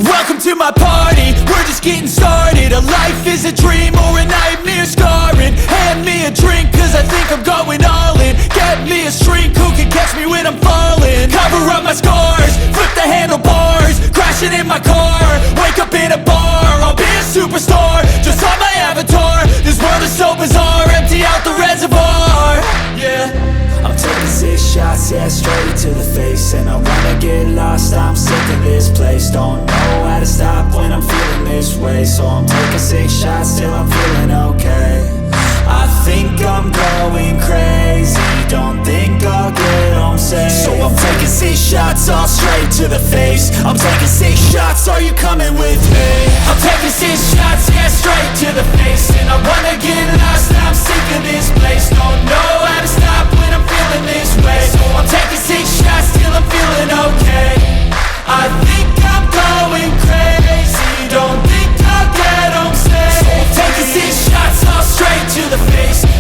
Welcome to my party, we're just getting started. A life is a dream or a nightmare scarring. Hand me a drink cause I think I'm going all in. Get me a shrink who can catch me when I'm falling. Cover up my scars, flip the handlebars. Crashing in my car, wake up in a bar. I'll be a superstar, just on my avatar. This world is so bizarre, empty out the reservoir. Yeah, I'm taking 6 shots, yeah, straight to the face. And I wanna get lost, I'm sick of this place. Don't know how to stop when I'm feeling this way. So I'm taking 6 shots till I'm feeling okay. I think I'm going crazy, don't think I'll get home safe. So I'm taking 6 shots, all straight to the face. I'm taking 6 shots, are you coming with me? I'm taking 6 shots, yeah, straight to the face. And I wanna get lost, I'm sick of this place. Don't know how to stop when I'm feeling this way. So I'm taking 6 shots till I'm feeling okay. I think I'm going crazy, don't think I'll get home safe. So I'm taking 6 shots, all straight to the face.